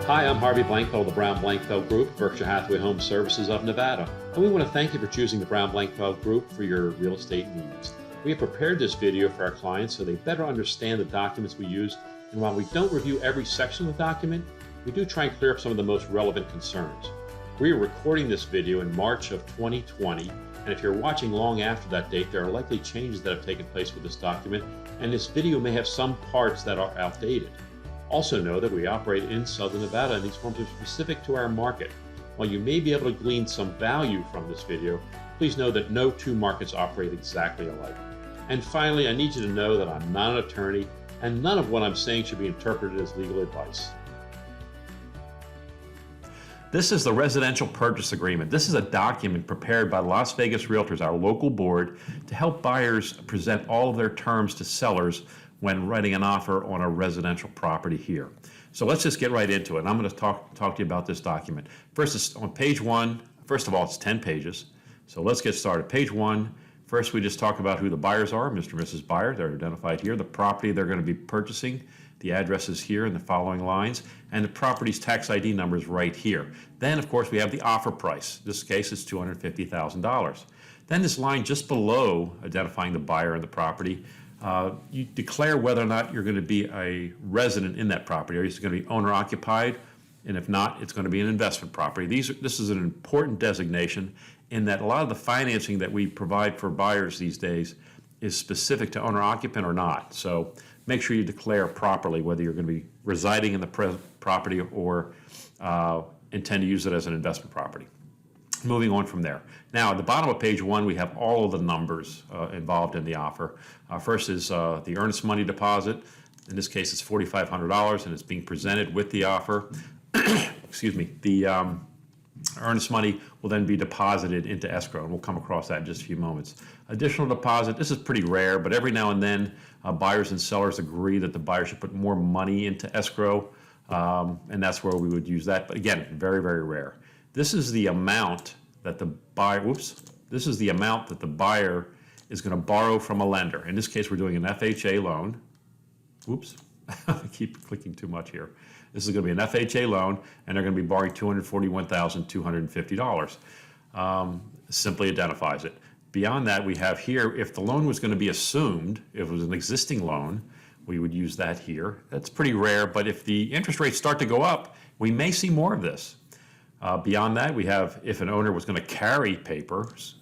Hi, I'm Harvey Blankfeld of the Brown Blankfeld Group, Berkshire Hathaway Home Services of Nevada. And we want to thank you for choosing the Brown Blankfeld Group for your real estate needs. We have prepared this video for our clients so they better understand the documents we use. And while we don't review every section of the document, we do try and clear up some of the most relevant concerns. We are recording this video in March of 2020. And if you're watching long after that date, there are likely changes that have taken place with this document. And this video may have some parts that are outdated. Also know that we operate in Southern Nevada and these forms are specific to our market. While you may be able to glean some value from this video, please know that no two markets operate exactly alike. And finally, I need you to know that I'm not an attorney and none of what I'm saying should be interpreted as legal advice. This is the residential purchase agreement. This is a document prepared by Las Vegas Realtors, our local board, to help buyers present all of their terms to sellers when writing an offer on a residential property here. So let's just get right into it. And I'm going to talk to you about this document. First, it's on page 1. First of all, it's 10 pages. So let's get started. Page 1, first we just talk about who the buyers are, Mr. and Mrs. Buyer. They're identified here. The property they're going to be purchasing. The address is here in the following lines. And the property's tax ID number is right here. Then, of course, we have the offer price. In this case, it's $250,000. Then this line just below identifying the buyer and the property, you declare whether or not you're going to be a resident in that property. Are you going to be owner occupied? And if not, it's going to be an investment property. This is an important designation in that a lot of the financing that we provide for buyers these days is specific to owner occupant or not. So make sure you declare properly whether you're going to be residing in the property or intend to use it as an investment property. Moving on from there. Now, at the bottom of page 1, we have all of the numbers involved in the offer. First is the earnest money deposit. In this case, it's $4,500, and it's being presented with the offer. Excuse me. The earnest money will then be deposited into escrow, and we'll come across that in just a few moments. Additional deposit, this is pretty rare, but every now and then buyers and sellers agree that the buyer should put more money into escrow, and that's where we would use that. But again, very, very rare. This is the amount that the buyer, this is the amount that the buyer is going to borrow from a lender. In this case, we're doing an FHA loan. I keep clicking too much here. This is going to be an FHA loan, and they're going to be borrowing $241,250. Simply identifies it. Beyond that, we have here, if the loan was going to be assumed, if it was an existing loan, we would use that here. That's pretty rare, but if the interest rates start to go up, we may see more of this. Beyond that, we have if an owner was going to carry papers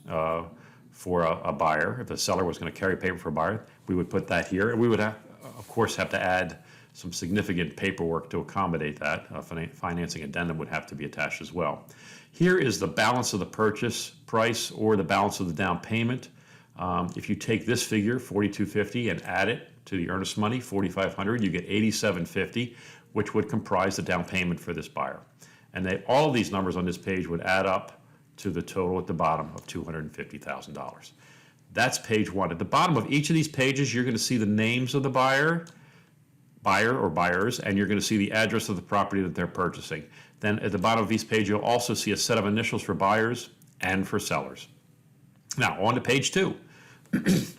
for a buyer, if the seller was going to carry paper for a buyer, we would put that here. And we would, of course, have to add some significant paperwork to accommodate that. Financing addendum would have to be attached as well. Here is the balance of the purchase price or the balance of the down payment. If you take this figure, $4,250, and add it to the earnest money, $4,500, you get $8,750, which would comprise the down payment for this buyer. And all of these numbers on this page would add up to the total at the bottom of $250,000. That's page 1. At the bottom of each of these pages, you're going to see the names of the buyer or buyers, and you're going to see the address of the property that they're purchasing. Then at the bottom of each page, you'll also see a set of initials for buyers and for sellers. Now, on to page 2.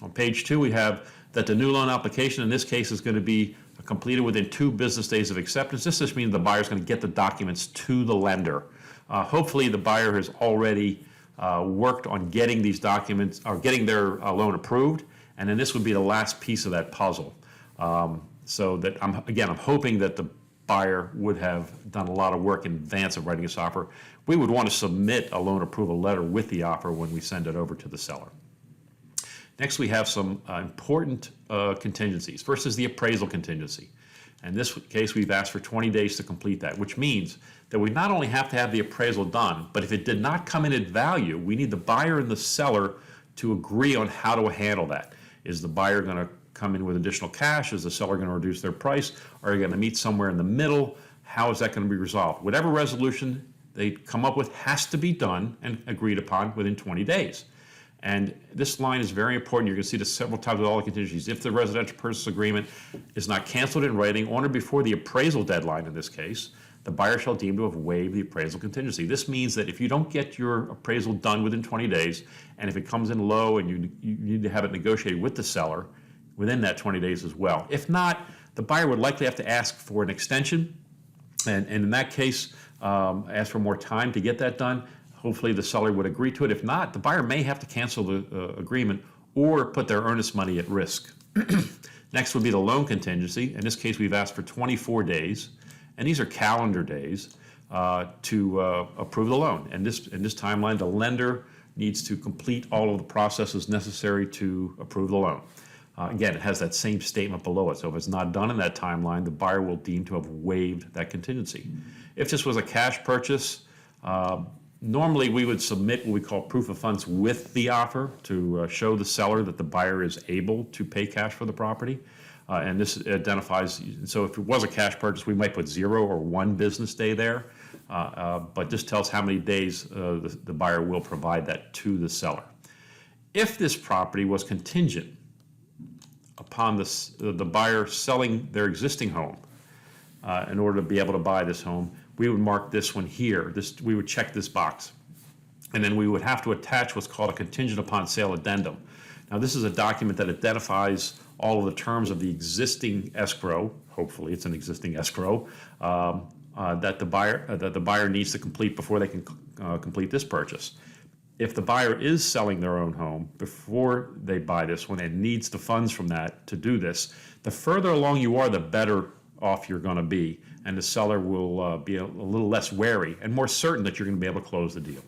On page 2, we have that the new loan application in this case is going to be completed within 2 business days of acceptance. This just means the buyer is going to get the documents to the lender. Hopefully the buyer has already worked on getting these documents or getting their loan approved, and then this would be the last piece of that puzzle. So that I'm hoping that the buyer would have done a lot of work in advance of writing this offer. We would want to submit a loan approval letter with the offer when we send it over to the seller. Next, we have some important contingencies. First is the appraisal contingency. In this case, we've asked for 20 days to complete that, which means that we not only have to have the appraisal done, but if it did not come in at value, we need the buyer and the seller to agree on how to handle that. Is the buyer going to come in with additional cash? Is the seller going to reduce their price? Are they going to meet somewhere in the middle? How is that going to be resolved? Whatever resolution they come up with has to be done and agreed upon within 20 days. And this line is very important. You're going to see this several times with all the contingencies. If the residential purchase agreement is not canceled in writing on or before the appraisal deadline in this case, the buyer shall deem to have waived the appraisal contingency. This means that if you don't get your appraisal done within 20 days, and if it comes in low and you need to have it negotiated with the seller within that 20 days as well. If not, the buyer would likely have to ask for an extension And in that case, ask for more time to get that done. Hopefully the seller would agree to it. If not, the buyer may have to cancel the agreement or put their earnest money at risk. Next would be the loan contingency. In this case, we've asked for 24 days, and these are calendar days, to approve the loan. And in this timeline, the lender needs to complete all of the processes necessary to approve the loan. Again, it has that same statement below it. So if it's not done in that timeline, the buyer will deem to have waived that contingency. If this was a cash purchase, normally we would submit what we call proof of funds with the offer to show the seller that the buyer is able to pay cash for the property. And this identifies, so if it was a cash purchase, we might put 0 or 1 business day there, but this tells how many days the buyer will provide that to the seller. If this property was contingent upon the buyer selling their existing home in order to be able to buy this home, we would mark this one here. We would check this box. And then we would have to attach what's called a contingent upon sale addendum. Now, this is a document that identifies all of the terms of the existing escrow. Hopefully, it's an existing escrow that the buyer needs to complete before they can complete this purchase. If the buyer is selling their own home before they buy this one and needs the funds from that to do this, the further along you are, the better off you're going to be, and the seller will be a little less wary and more certain that you're going to be able to close the deal.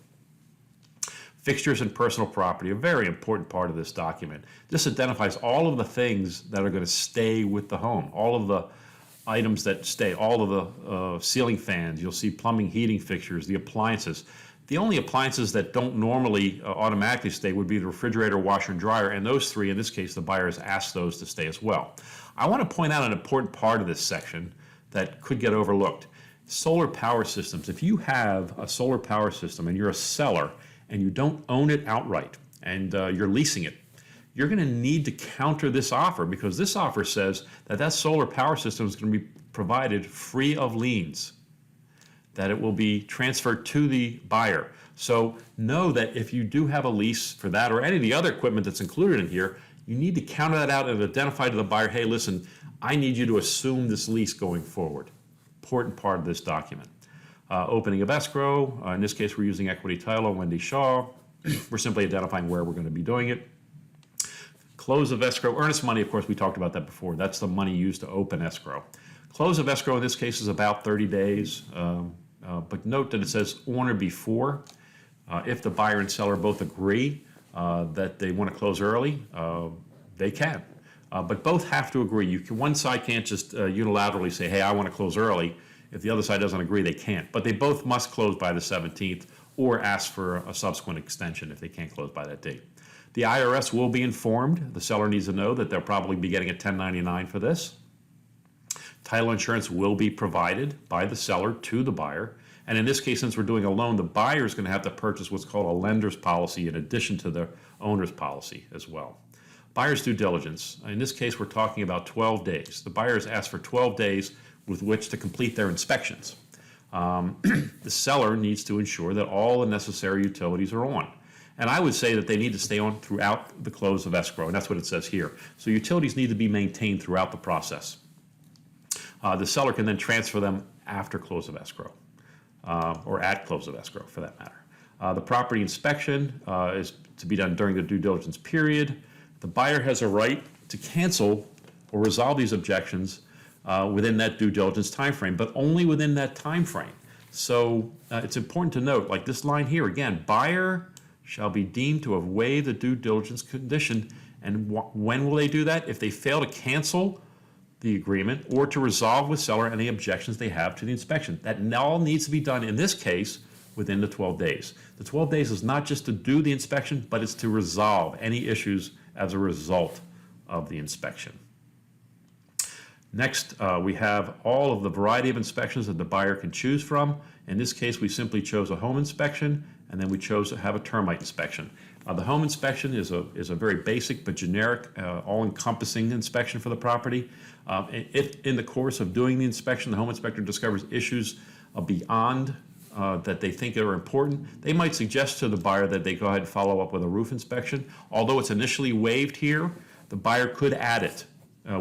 Fixtures and personal property, a very important part of this document. This identifies all of the things that are going to stay with the home, all of the items that stay, all of the ceiling fans, you'll see plumbing, heating fixtures, the appliances. The only appliances that don't normally automatically stay would be the refrigerator, washer, and dryer, and those 3, in this case, the buyer has asked those to stay as well. I want to point out an important part of this section that could get overlooked. Solar power systems. If you have a solar power system and you're a seller and you don't own it outright and you're leasing it, you're going to need to counter this offer, because this offer says that that solar power system is going to be provided free of liens, that it will be transferred to the buyer. So know that if you do have a lease for that or any of the other equipment that's included in here, you need to counter that out and identify to the buyer, hey, listen, I need you to assume this lease going forward. Important part of this document. Opening of escrow, in this case we're using equity title on Wendy Shaw. We're simply identifying where we're going to be doing it. Close of escrow, earnest money, of course we talked about that before. That's the money used to open escrow. Close of escrow in this case is about 30 days, but note that it says on or before. If the buyer and seller both agree that they want to close early, they can. But both have to agree. One side can't just unilaterally say, hey, I want to close early. If the other side doesn't agree, they can't. But they both must close by the 17th or ask for a subsequent extension if they can't close by that date. The IRS will be informed. The seller needs to know that they'll probably be getting a 1099 for this. Title insurance will be provided by the seller to the buyer. And in this case, since we're doing a loan, the buyer is going to have to purchase what's called a lender's policy in addition to the owner's policy as well. Buyer's due diligence. In this case, we're talking about 12 days. The buyer has asked for 12 days with which to complete their inspections. The seller needs to ensure that all the necessary utilities are on. And I would say that they need to stay on throughout the close of escrow, and that's what it says here. So utilities need to be maintained throughout the process. The seller can then transfer them after close of escrow, or at close of escrow for that matter. The property inspection is to be done during the due diligence period. The buyer has a right to cancel or resolve these objections within that due diligence time frame, but only within that time frame. So it's important to note, like this line here, again, buyer shall be deemed to have waived the due diligence condition. And when will they do that? If they fail to cancel the agreement or to resolve with seller any objections they have to the inspection. That all needs to be done, in this case, within the 12 days. The 12 days is not just to do the inspection, but it's to resolve any issues as a result of the inspection. Next, we have all of the variety of inspections that the buyer can choose from. In this case, we simply chose a home inspection, and then we chose to have a termite inspection. The home inspection is a very basic but generic, all-encompassing inspection for the property. If in the course of doing the inspection, the home inspector discovers issues beyond that they think are important, they might suggest to the buyer that they go ahead and follow up with a roof inspection. Although it's initially waived here, the buyer could add it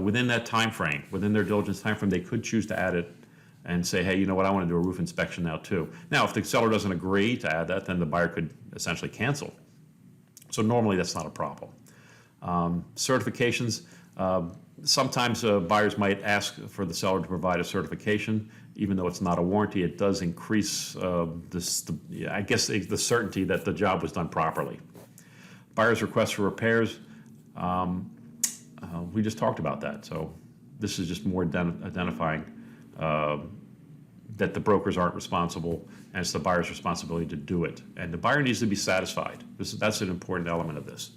within that time frame, within their diligence time frame. They could choose to add it and say, hey, you know what, I want to do a roof inspection now too. Now, if the seller doesn't agree to add that, then the buyer could essentially cancel. So normally that's not a problem. Certifications, sometimes buyers might ask for the seller to provide a certification. Even though it's not a warranty, it does increase the certainty that the job was done properly. Buyer's request for repairs, we just talked about that. So this is just more identifying that the brokers aren't responsible, and it's the buyer's responsibility to do it. And the buyer needs to be satisfied. That's an important element of this.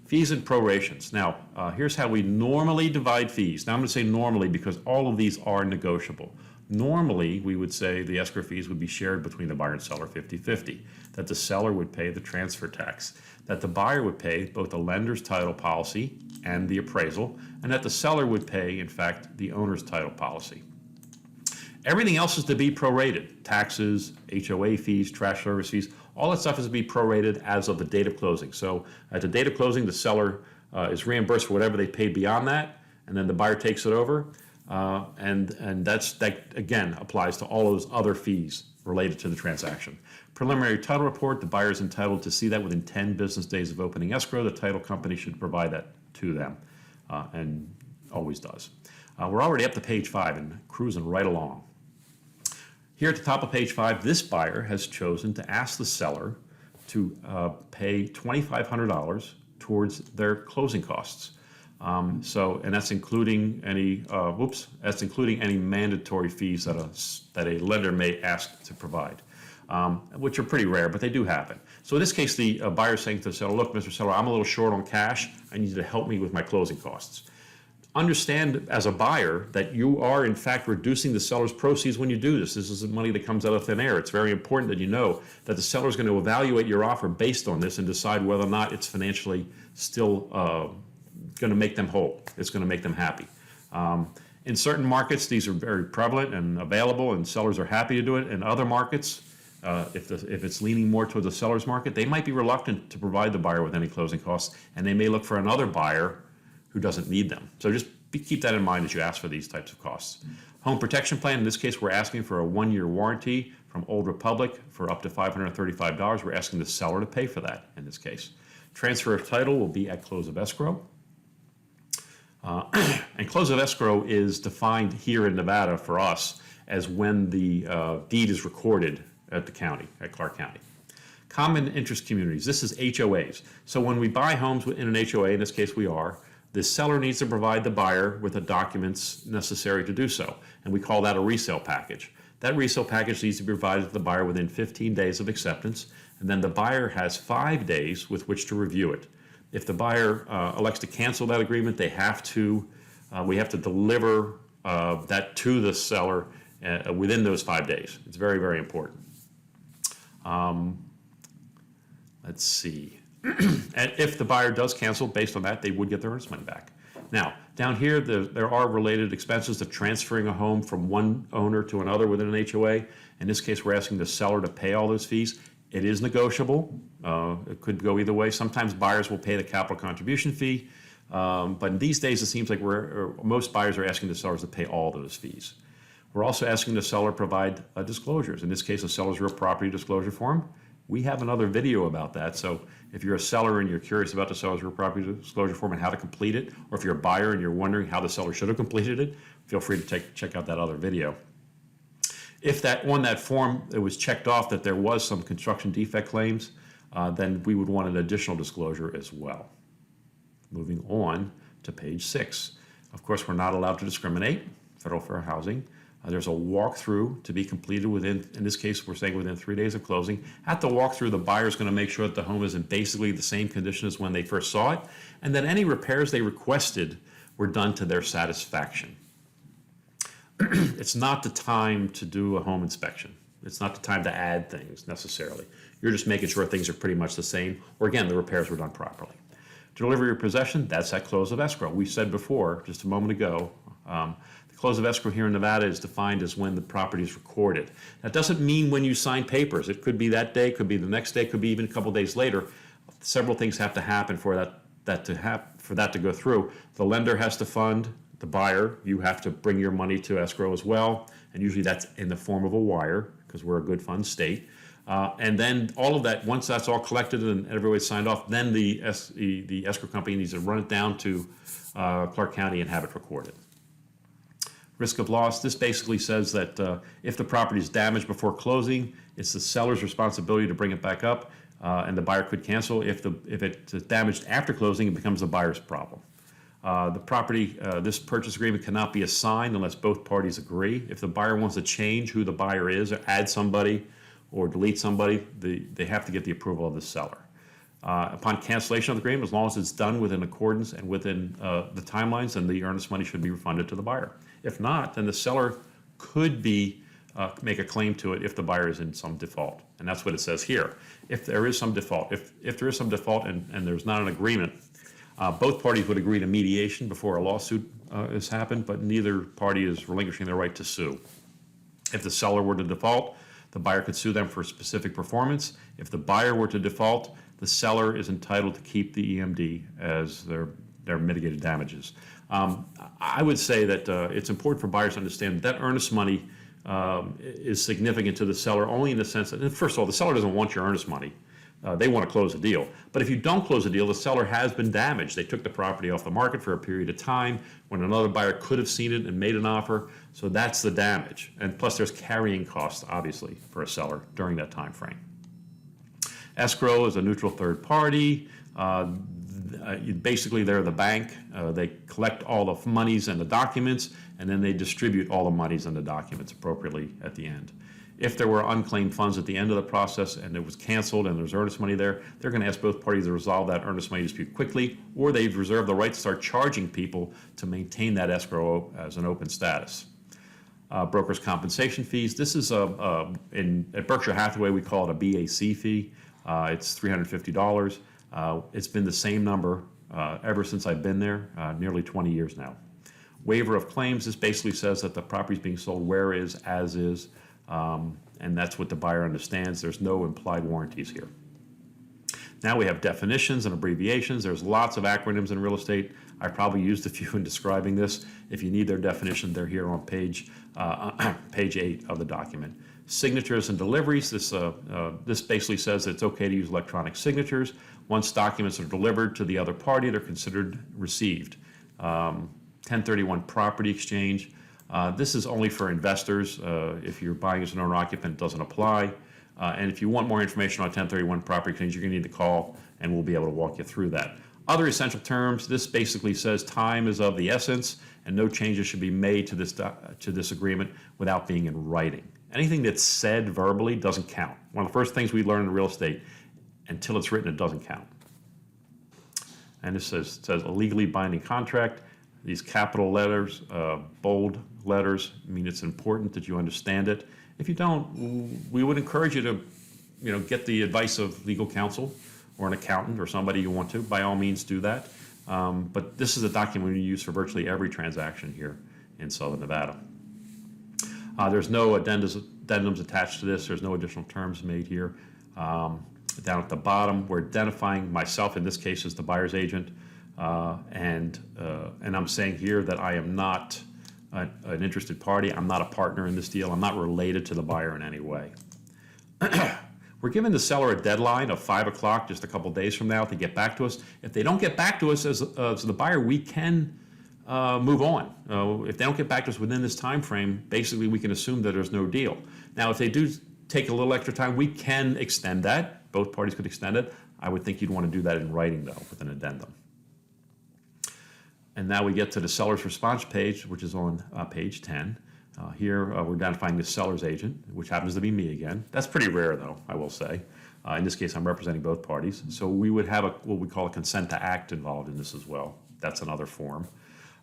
Fees and prorations. Now, here's how we normally divide fees. Now, I'm going to say normally because all of these are negotiable. Normally, we would say the escrow fees would be shared between the buyer and seller 50-50, that the seller would pay the transfer tax, that the buyer would pay both the lender's title policy and the appraisal, and that the seller would pay, in fact, the owner's title policy. Everything else is to be prorated. Taxes, HOA fees, trash service fees, all that stuff is to be prorated as of the date of closing. So at the date of closing, the seller is reimbursed for whatever they paid beyond that, and then the buyer takes it over. And that again applies to all those other fees related to the transaction. Preliminary title report, the buyer is entitled to see that within 10 business days of opening escrow. The title company should provide that to them, and always does. We're already up to page 5 and cruising right along. Here at the top of page 5, this buyer has chosen to ask the seller to pay $2,500 towards their closing costs. And that's including any mandatory fees that a lender may ask to provide, which are pretty rare, but they do happen. So in this case, the buyer is saying to the seller, look, Mr. Seller, I'm a little short on cash. I need you to help me with my closing costs. Understand as a buyer that you are in fact reducing the seller's proceeds when you do this. This isn't money that comes out of thin air. It's very important that you know that the seller is going to evaluate your offer based on this and decide whether or not it's financially still going to make them whole. It's going to make them happy. In certain markets, these are very prevalent and available, and sellers are happy to do it. In other markets, if it's leaning more toward the seller's market, they might be reluctant to provide the buyer with any closing costs, and they may look for another buyer who doesn't need them. So just keep that in mind as you ask for these types of costs. Home protection plan, in this case, we're asking for a 1-year warranty from Old Republic for up to $535. We're asking the seller to pay for that in this case. Transfer of title will be at close of escrow. And close of escrow is defined here in Nevada for us as when the deed is recorded at the county, at Clark County. Common interest communities, this is HOAs. So when we buy homes in an HOA, in this case we are, the seller needs to provide the buyer with the documents necessary to do so, and we call that a resale package. That resale package needs to be provided to the buyer within 15 days of acceptance, and then the buyer has 5 days with which to review it. If the buyer elects to cancel that agreement, we have to deliver that to the seller within those 5 days. It's very, very important. Let's see. And if the buyer does cancel, based on that, they would get their earnest money back. Now, down here, there are related expenses to transferring a home from one owner to another within an HOA. In this case, we're asking the seller to pay all those fees. It is negotiable. It could go either way. Sometimes buyers will pay the capital contribution fee, but these days it seems like most buyers are asking the sellers to pay all those fees. We're also asking the seller to provide disclosures. In this case, a seller's real property disclosure form. We have another video about that, so if you're a seller and you're curious about the seller's real property disclosure form and how to complete it, or if you're a buyer and you're wondering how the seller should have completed it, feel free to check out that other video. If on that form it was checked off that there was some construction defect claims, then we would want an additional disclosure as well. Moving on to page 6. Of course, we're not allowed to discriminate, federal fair housing. There's a walkthrough to be completed within, in this case, we're saying within 3 days of closing. At the walkthrough, the buyer is going to make sure that the home is in basically the same condition as when they first saw it, and that any repairs they requested were done to their satisfaction. It's not the time to do a home inspection. It's not the time to add things necessarily. You're just making sure things are pretty much the same, or again, the repairs were done properly. Delivery or possession, that's at close of escrow. We said before, just a moment ago, the close of escrow here in Nevada is defined as when the property is recorded. That doesn't mean when you sign papers. It could be that day, could be the next day, could be even a couple days later. Several things have to happen for that to go through. The lender has to fund the buyer. You have to bring your money to escrow as well, and usually that's in the form of a wire because we're a good fund state. And then all of that, once that's all collected and everybody's signed off, then the escrow company needs to run it down to Clark County and have it recorded. Risk of loss, this basically says that if the property is damaged before closing, it's the seller's responsibility to bring it back up, and the buyer could cancel. If it's damaged after closing, it becomes the buyer's problem. The property, this purchase agreement cannot be assigned unless both parties agree. If the buyer wants to change who the buyer is, or add somebody, or delete somebody, they have to get the approval of the seller. Upon cancellation of the agreement, as long as it's done within accordance and within the timelines, then the earnest money should be refunded to the buyer. If not, then the seller could make a claim to it if the buyer is in some default. And that's what it says here. If there is some default, if there is some default and there's not an agreement, both parties would agree to mediation before a lawsuit has happened, but neither party is relinquishing their right to sue. If the seller were to default, the buyer could sue them for specific performance. If the buyer were to default, the seller is entitled to keep the EMD as their mitigated damages. I would say that it's important for buyers to understand that earnest money is significant to the seller only in the sense that, first of all, the seller doesn't want your earnest money. They want to close the deal. But if you don't close the deal, the seller has been damaged. They took the property off the market for a period of time when another buyer could have seen it and made an offer. So that's the damage. And plus there's carrying costs, obviously, for a seller during that time frame. Escrow is a neutral third party. Basically, they're the bank. They collect all the monies and the documents, and then they distribute all the monies and the documents appropriately at the end. If there were unclaimed funds at the end of the process and it was canceled and there's earnest money there, they're going to ask both parties to resolve that earnest money dispute quickly, or they've reserved the right to start charging people to maintain that escrow as an open status. Broker's compensation fees. This is at Berkshire Hathaway, we call it a BAC fee. It's $350. It's been the same number ever since I've been there, nearly 20 years now. Waiver of claims, this basically says that the property is being sold where is, as is, and that's what the buyer understands. There's no implied warranties here. Now we have definitions and abbreviations. There's lots of acronyms in real estate. I probably used a few in describing this. If you need their definition, they're here on page 8 of the document. Signatures and deliveries. This basically says that it's okay to use electronic signatures. Once documents are delivered to the other party, they're considered received. 1031 property exchange. This is only for investors. If you're buying as an owner-occupant, it doesn't apply. And if you want more information on 1031 property exchange, you're going to need to call, and we'll be able to walk you through that. Other essential terms, this basically says time is of the essence, and no changes should be made to this agreement without being in writing. Anything that's said verbally doesn't count. One of the first things we learn in real estate, until it's written, it doesn't count. And this says a legally binding contract. These capital letters, bold letters, mean it's important that you understand it. If you don't, we would encourage you to, get the advice of legal counsel or an accountant or somebody you want to. By all means, do that. But this is a document we use for virtually every transaction here in Southern Nevada. There's no addendums attached to this. There's no additional terms made here. Down at the bottom, we're identifying myself, in this case, as the buyer's agent. And I'm saying here that I am not an interested party. I'm not a partner in this deal. I'm not related to the buyer in any way. We're giving the seller a deadline of 5 o'clock, just a couple days from now, to get back to us. If they don't get back to us as the buyer, we can move on. If they don't get back to us within this time frame, basically we can assume that there's no deal. Now, if they do take a little extra time, we can extend that. Both parties could extend it. I would think you'd want to do that in writing, though, with an addendum. And now we get to the seller's response page, which is on page 10. Here we're identifying the seller's agent, which happens to be me again. That's pretty rare, though, I will say. In this case, I'm representing both parties. So we would have what we call a consent to act involved in this as well. That's another form.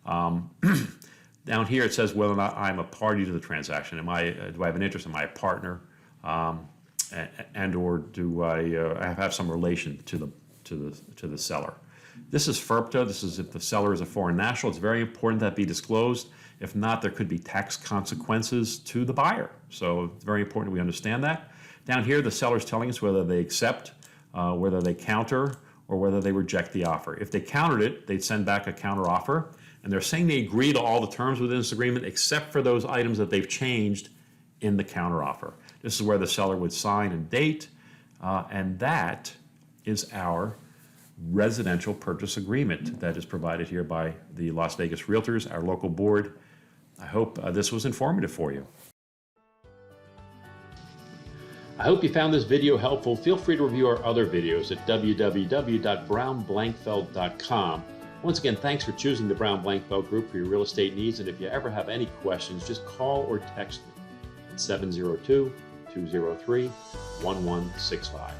Down here it says whether or not I'm a party to the transaction. Do I have an interest? Am I a partner? And or do I have some relation to the seller? This is FIRPTA. This is if the seller is a foreign national. It's very important that be disclosed. If not, there could be tax consequences to the buyer. So it's very important we understand that. Down here, the seller's telling us whether they accept, whether they counter, or whether they reject the offer. If they countered it, they'd send back a counter offer. And they're saying they agree to all the terms within this agreement except for those items that they've changed in the counteroffer. This is where the seller would sign and date, and that is our residential purchase agreement that is provided here by the Las Vegas Realtors, our local board. I hope this was informative for you. I hope you found this video helpful. Feel free to review our other videos at www.brownblankfeld.com. Once again, thanks for choosing the Brown Blankfeld Group for your real estate needs. And if you ever have any questions, just call or text me at 702-203-1165.